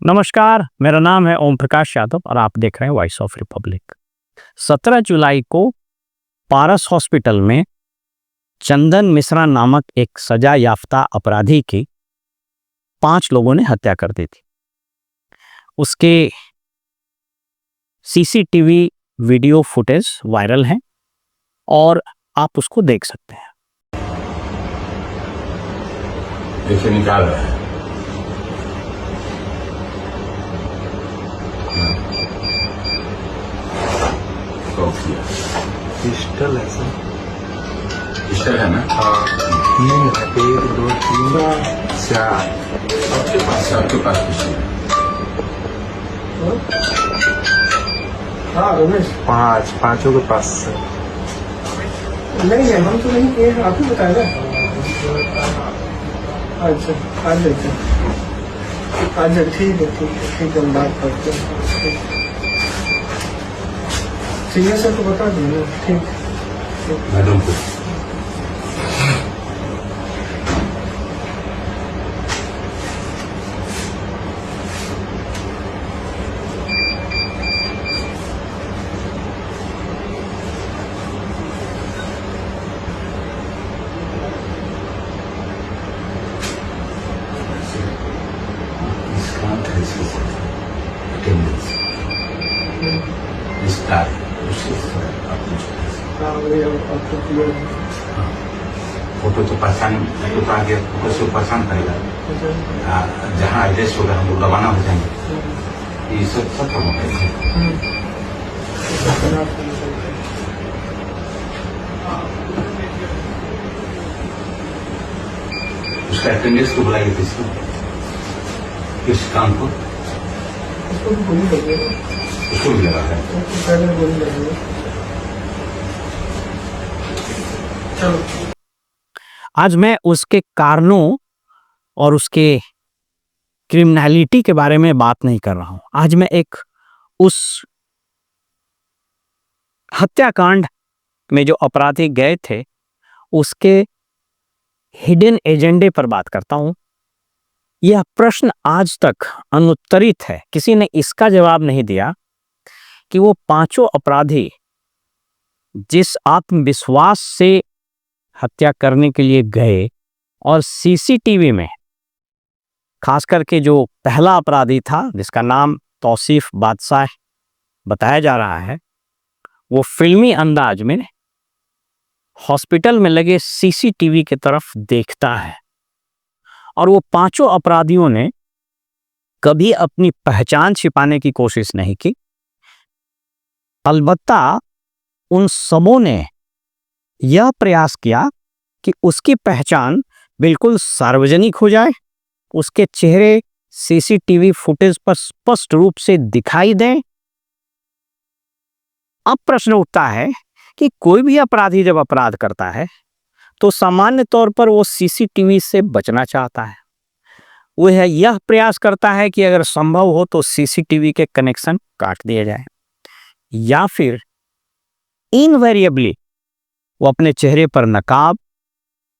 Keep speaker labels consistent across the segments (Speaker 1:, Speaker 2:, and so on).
Speaker 1: नमस्कार, मेरा नाम है ओम प्रकाश यादव और आप देख रहे हैं वॉइस ऑफ रिपब्लिक। 17 जुलाई को पारस हॉस्पिटल में चंदन मिश्रा नामक एक सजा याफ्ता अपराधी की 5 लोगों ने हत्या कर दी थी। उसके सीसीटीवी वीडियो फुटेज वायरल हैं और आप उसको देख सकते हैं।
Speaker 2: देखिए निकाल रहा है।
Speaker 3: पिस्टल है सर।
Speaker 2: पिस्टल है ना?
Speaker 3: हाँ, 3 है, 1 2 3 4।
Speaker 2: सबके पास पिस्टल है।
Speaker 4: हाँ रमेश,
Speaker 3: 5 पांचों के पास सर।
Speaker 4: नहीं है, हम तो नहीं किए, आप ही बताया ना। अच्छा, आज देखते हैं। अच्छा ठीक है, हम बात करते हैं। सीनियर सर को बता दीजिए। ठीक
Speaker 2: मैडम को अटेंडेंस स्टार फोटो तो पहचान, फोटो तो आगे फोटो से पहचान करेगा। जहाँ एड्रेस होगा हम लोग रवाना हो जाएंगे। ये सब प्रमोट है। उसका अटेंडेंस तो बुलाइए किस काम को?
Speaker 4: उसको भी गोली लगी,
Speaker 2: उसको भी लगा है।
Speaker 4: पहले गोली लगी। चलो,
Speaker 1: आज मैं उसके कारणों और उसके क्रिमिनलिटी के बारे में बात नहीं कर रहा हूं। आज मैं एक उस हत्याकांड में जो अपराधी गए थे उसके हिडन एजेंडे पर बात करता हूं। यह प्रश्न आज तक अनुत्तरित है। किसी ने इसका जवाब नहीं दिया कि वो 5 अपराधी जिस आत्मविश्वास से हत्या करने के लिए गए और सीसीटीवी में खास करके जो पहला अपराधी था जिसका नाम तौसीफ बादशाह बताया जा रहा है, वो फिल्मी अंदाज में हॉस्पिटल में लगे सीसीटीवी की तरफ देखता है और वो 5 अपराधियों ने कभी अपनी पहचान छिपाने की कोशिश नहीं की। अलबत्ता उन सबों ने यह प्रयास किया कि उसकी पहचान बिल्कुल सार्वजनिक हो जाए, उसके चेहरे सीसीटीवी फुटेज पर स्पष्ट रूप से दिखाई दें। अब प्रश्न उठता है कि कोई भी अपराधी जब अपराध करता है तो सामान्य तौर पर वो सीसीटीवी से बचना चाहता है। वो यह प्रयास करता है कि अगर संभव हो तो सीसीटीवी के कनेक्शन काट दिए जाए या फिर इनवेरिएबली वो अपने चेहरे पर नकाब,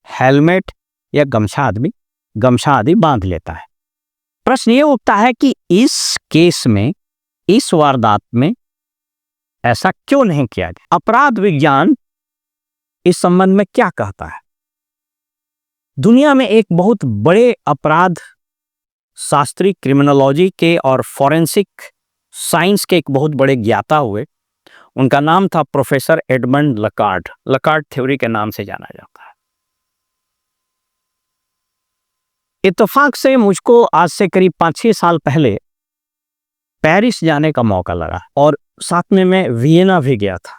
Speaker 1: हेलमेट या गमछा आदि बांध लेता है। प्रश्न ये उठता है कि इस केस में, इस वारदात में ऐसा क्यों नहीं किया गया? अपराध विज्ञान इस संबंध में क्या कहता है? दुनिया में एक बहुत बड़े अपराध शास्त्री, क्रिमिनोलॉजी के और फॉरेंसिक साइंस के एक बहुत बड़े ज्ञाता हुए। उनका नाम था प्रोफेसर एडमंड लकार्ड। लकार्ड थ्योरी के नाम से जाना जाता है। इत्तेफाक से मुझको आज से करीब 5-6 साल पहले पेरिस जाने का मौका लगा और साथ में मैं वियना भी गया था।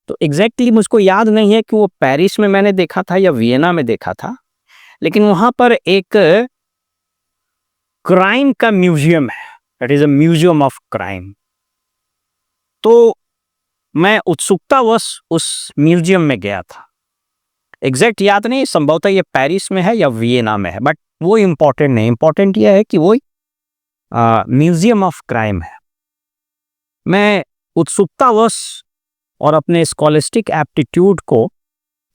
Speaker 1: तो एग्जैक्टली मुझको याद नहीं है कि वो पेरिस में मैंने देखा था या वियना में देखा था, लेकिन वहां पर एक क्राइम का म्यूजियम है। It is a museum of crime. तो मैं उत्सुकतावश उस म्यूजियम में गया था। एग्जैक्ट याद नहीं, संभवतः ये पेरिस में है या वियना में है, बट वो इम्पोर्टेंट नहीं। इम्पोर्टेंट यह है कि वो म्यूजियम ऑफ क्राइम है। मैं उत्सुकतावश और अपने स्कॉलिस्टिक एप्टीट्यूड को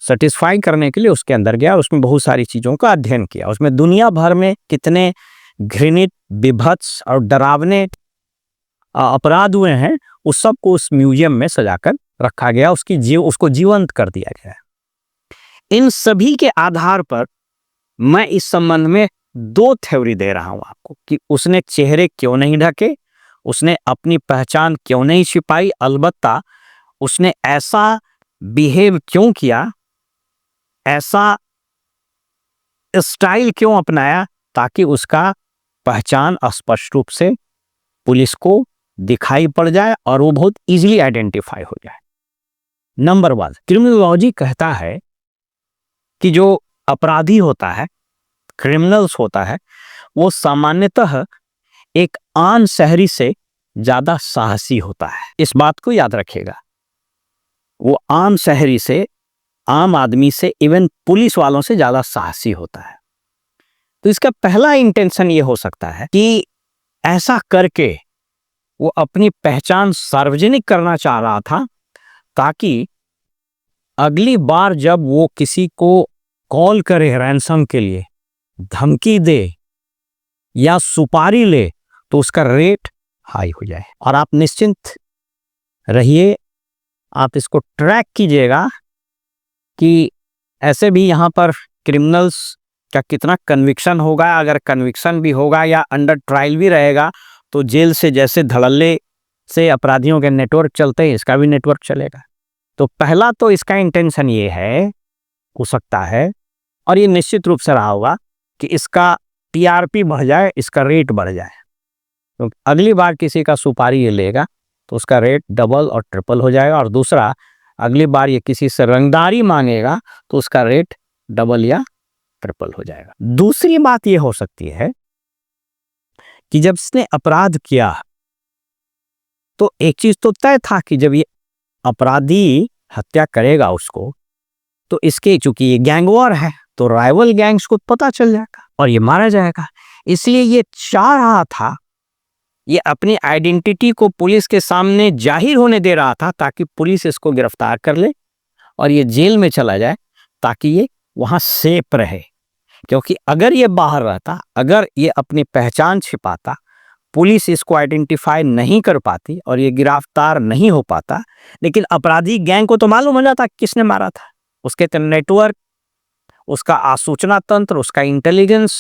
Speaker 1: सेटिस्फाई करने के लिए उसके अंदर गया और उसमें बहुत सारी चीज़ों का अध्ययन किया। उसमें दुनिया भर में कितने घृणित, विभत्स और डरावने अपराध हुए हैं, उस सब को उस म्यूजियम में सजाकर रखा गया, उसको जीवंत कर दिया गया। इन सभी के आधार पर मैं इस संबंध में 2 थ्योरी दे रहा हूं आपको कि उसने चेहरे क्यों नहीं ढके, उसने अपनी पहचान क्यों नहीं छिपाई, अलबत्ता उसने ऐसा बिहेव क्यों किया, ऐसा स्टाइल क्यों अपनाया ताकि उसका पहचान स्पष्ट रूप से पुलिस को दिखाई पड़ जाए और वो बहुत इजीली आइडेंटिफाई हो जाए। नंबर 1, क्रिमिनोलॉजी कहता है कि जो अपराधी होता है, क्रिमिनल्स होता है, वो सामान्यतः एक आम शहरी से ज्यादा साहसी होता है। इस बात को याद रखिएगा, वो आम शहरी से, आम आदमी से, इवन पुलिस वालों से ज्यादा साहसी होता है। तो इसका पहला इंटेंशन ये हो सकता है कि ऐसा करके वो अपनी पहचान सार्वजनिक करना चाह रहा था ताकि अगली बार जब वो किसी को कॉल करे रैंसम के लिए, धमकी दे या सुपारी ले, तो उसका रेट हाई हो जाए। और आप निश्चिंत रहिए, आप इसको ट्रैक कीजिएगा कि ऐसे भी यहाँ पर क्रिमिनल्स का कितना कन्विक्शन होगा। अगर कन्विक्शन भी होगा या अंडर ट्रायल भी रहेगा तो जेल से जैसे धड़ल्ले से अपराधियों के नेटवर्क चलते हैं, इसका भी नेटवर्क चलेगा। तो पहला तो इसका इंटेंशन ये है, हो सकता है, और ये निश्चित रूप से रहा होगा कि इसका टीआरपी बढ़ जाए, इसका रेट बढ़ जाए। तो अगली बार किसी का सुपारी ये लेगा तो उसका रेट डबल और ट्रिपल हो जाएगा। और दूसरा, अगली बार ये किसी से रंगदारी मांगेगा तो उसका रेट डबल या ट्रिपल हो जाएगा। दूसरी बात ये हो सकती है कि जब इसने अपराध किया तो एक चीज तो तय था कि जब ये अपराधी हत्या करेगा उसको, तो इसके, चूंकि ये गैंग वॉर है, तो राइवल गैंग्स को पता चल जाएगा और ये मारा जाएगा। इसलिए ये चाह रहा था, ये अपनी आइडेंटिटी को पुलिस के सामने जाहिर होने दे रहा था ताकि पुलिस इसको गिरफ्तार कर ले और ये जेल में चला जाए ताकि ये वहां सेफ रहे। क्योंकि अगर ये बाहर रहता, अगर ये अपनी पहचान छिपाता, पुलिस इसको आइडेंटिफाई नहीं कर पाती और ये गिरफ्तार नहीं हो पाता। लेकिन अपराधी गैंग को तो मालूम हो जाता किसने मारा था, उसके नेटवर्क, उसका आसूचना तंत्र, उसका इंटेलिजेंस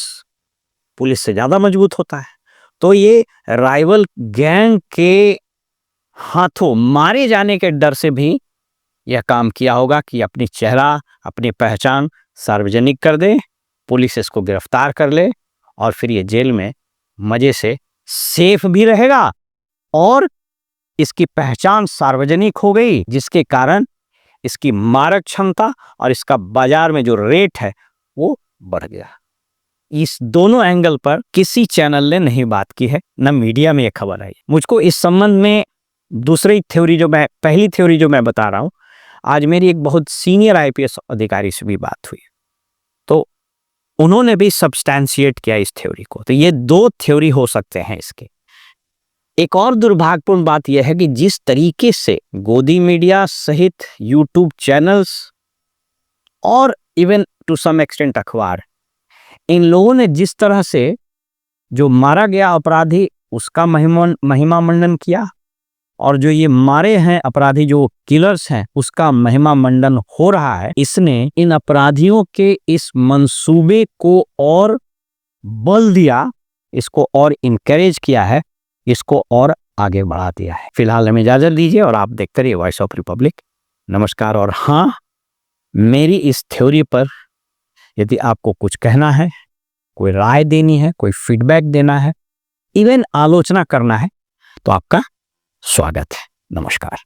Speaker 1: पुलिस से ज्यादा मजबूत होता है। तो ये राइवल गैंग के हाथों मारे जाने के डर से भी यह काम किया होगा कि अपनी चेहरा, अपनी पहचान सार्वजनिक कर दे, पुलिस इसको गिरफ्तार कर ले और फिर ये जेल में मजे से सेफ भी रहेगा और इसकी पहचान सार्वजनिक हो गई, जिसके कारण इसकी मारक क्षमता और इसका बाजार में जो रेट है वो बढ़ गया। इस दोनों एंगल पर किसी चैनल ने नहीं बात की है, न मीडिया में ये खबर आई। मुझको इस संबंध में दूसरी थ्योरी पहली थ्योरी जो मैं बता रहा हूं, आज मेरी एक बहुत सीनियर आईपीएस अधिकारी से भी बात हुई, तो उन्होंने भी सब्सटैंशिएट किया इस थ्योरी को। तो ये 2 थ्योरी हो सकते हैं इसके। एक और दुर्भाग्यपूर्ण बात यह है कि जिस तरीके से गोदी मीडिया सहित यूट्यूब चैनल्स और इवन टू सम एक्सटेंट अखबार, इन लोगों ने जिस तरह से जो मारा गया अपराधी उसका महिमा मंडन किया और जो ये मारे हैं अपराधी, जो किलर्स हैं, उसका महिमा मंडन हो रहा है, इसने इन अपराधियों के इस मंसूबे को और बल दिया, इसको और इनकरेज किया है, इसको और आगे बढ़ा दिया है। फिलहाल हमें इजाजत दीजिए और आप देखते रहिए वॉइस ऑफ रिपब्लिक। नमस्कार। और हाँ, मेरी इस थ्योरी पर यदि आपको कुछ कहना है, कोई राय देनी है, कोई फीडबैक देना है, इवन आलोचना करना है, तो आपका स्वागत है। नमस्कार।